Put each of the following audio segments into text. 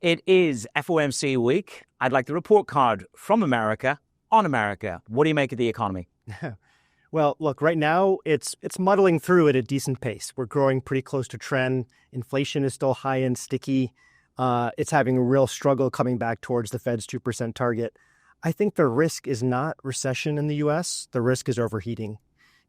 It is FOMC week. I'd like the report card from America on America. What do you make of the economy? Well, look, right now it's muddling through at a decent pace. We're growing pretty close to trend. Inflation is still high and sticky. It's having a real struggle coming back towards the Fed's 2% target. I think the risk is not recession in the U.S. The risk is overheating.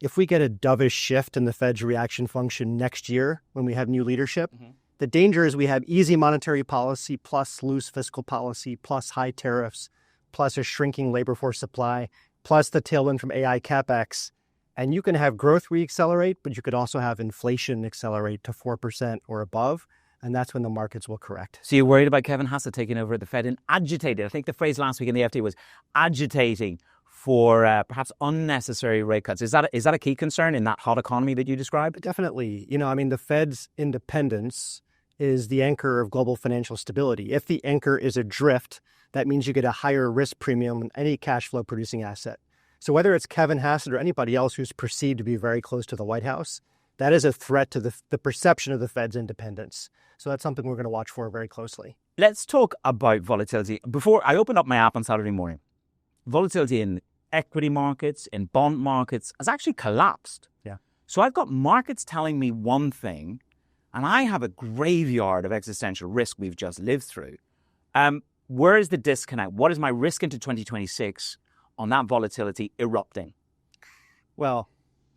If we get a dovish shift in the Fed's reaction function next year when we have new leadership, the danger is we have easy monetary policy plus loose fiscal policy plus high tariffs plus a shrinking labor force supply plus the tailwind from AI CapEx. And you can have growth reaccelerate, but you could also have inflation accelerate to 4% or above. And that's when the markets will correct. So you're worried about Kevin Hassett taking over at the Fed and agitated. I think the phrase last week in the FT was agitating for perhaps unnecessary rate cuts. Is that a key concern in that hot economy that you described? Definitely. The Fed's independence is the anchor of global financial stability. If the anchor is adrift, that means you get a higher risk premium on any cash flow producing asset. So whether it's Kevin Hassett or anybody else who's perceived to be very close to the White House, that is a threat to the perception of the Fed's independence. So that's something we're going to watch for very closely. Let's talk about volatility. Before I opened up my app on Saturday morning, volatility in equity markets, in bond markets has actually collapsed. Yeah. So I've got markets telling me one thing, and I have a graveyard of existential risk we've just lived through. Where is the disconnect? What is my risk into 2026 on that volatility erupting? Well,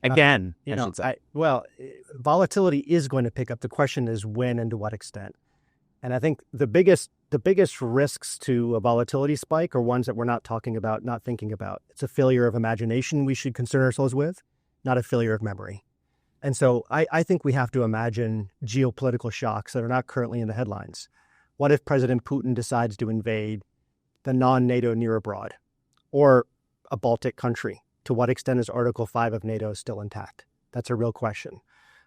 again, volatility is going to pick up. The question is when and to what extent. And I think the biggest risks to a volatility spike are ones that we're not talking about, not thinking about. It's a failure of imagination we should concern ourselves with, not a failure of memory. And so I think we have to imagine geopolitical shocks that are not currently in the headlines. What if President Putin decides to invade the non-NATO near abroad or a Baltic country? To what extent is Article 5 of NATO still intact? That's a real question.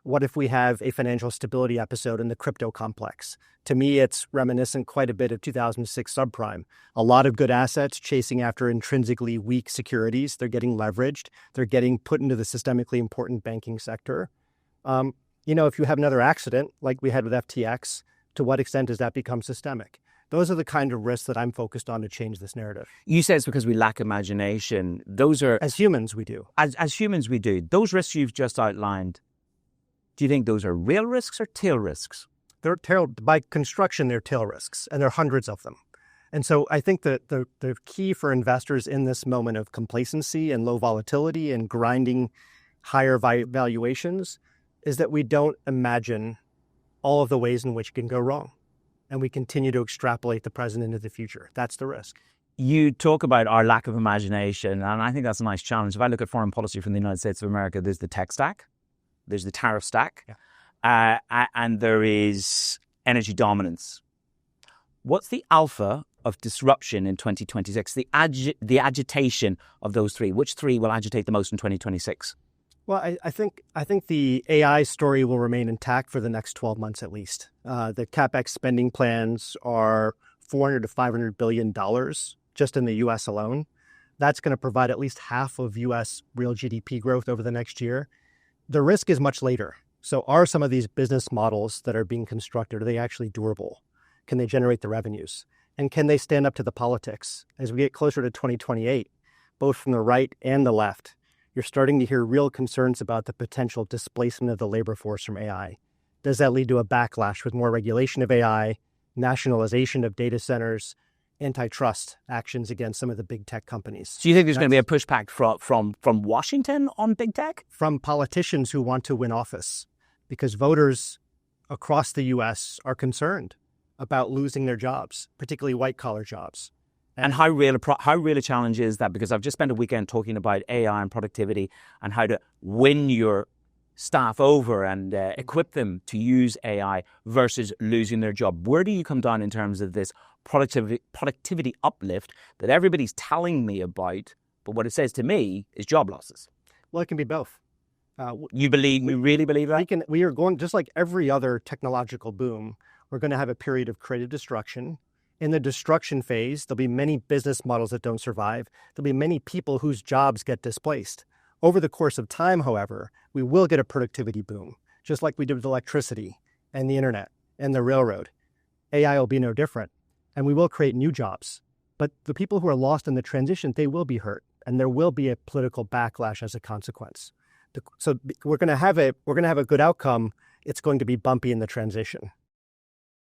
What if we have a financial stability episode in the crypto complex? To me, it's reminiscent quite a bit of 2006 subprime. A lot of good assets chasing after intrinsically weak securities. They're getting leveraged. They're getting put into the systemically important banking sector. If you have another accident like we had with FTX, to what extent does that become systemic? Those are the kind of risks that I'm focused on to change this narrative. You say it's because we lack imagination. Those are... As humans, we do. As humans, we do. Those risks you've just outlined, do you think those are real risks or tail risks? By construction, they're tail risks, and there are hundreds of them. And so I think that the key for investors in this moment of complacency and low volatility and grinding higher valuations is that we don't imagine all of the ways in which it can go wrong. And we continue to extrapolate the present into the future. That's the risk. You talk about our lack of imagination, and I think that's a nice challenge. If I look at foreign policy from the United States of America, there's the tech stack, there's the tariff stack, and there is energy dominance. What's the alpha of disruption in 2026? The agitation of those three. Which three will agitate the most in 2026? Well, I think the AI story will remain intact for the next 12 months at least. The CapEx spending plans are $400 to $500 billion just in the U.S. alone. That's going to provide at least half of U.S. real GDP growth over the next year. The risk is much later. So are some of these business models that are being constructed, are they actually durable? Can they generate the revenues? And can they stand up to the politics? As we get closer to 2028, both from the right and the left, you're starting to hear real concerns about the potential displacement of the labor force from AI. Does that lead to a backlash with more regulation of AI, nationalization of data centers, antitrust actions against some of the big tech companies? Do you think there's going to be a pushback from Washington on big tech? From politicians who want to win office, because voters across the U.S. are concerned about losing their jobs, particularly white-collar jobs. And how real a challenge is that? Because I've just spent a weekend talking about AI and productivity and how to win your staff over and equip them to use AI versus losing their job. Where do you come down in terms of this productivity uplift that everybody's telling me about, but what it says to me is job losses? Well, it can be both. We really believe that? We are going, just like every other technological boom, we're going to have a period of creative destruction. In the destruction phase, there'll be many business models that don't survive. There'll be many people whose jobs get displaced. Over the course of time, however, we will get a productivity boom, just like we did with electricity and the internet and the railroad. AI will be no different. and we will create new jobs. But the people who are lost in the transition, they will be hurt, and there will be a political backlash as a consequence. So we're going to have a good outcome. It's going to be bumpy in the transition.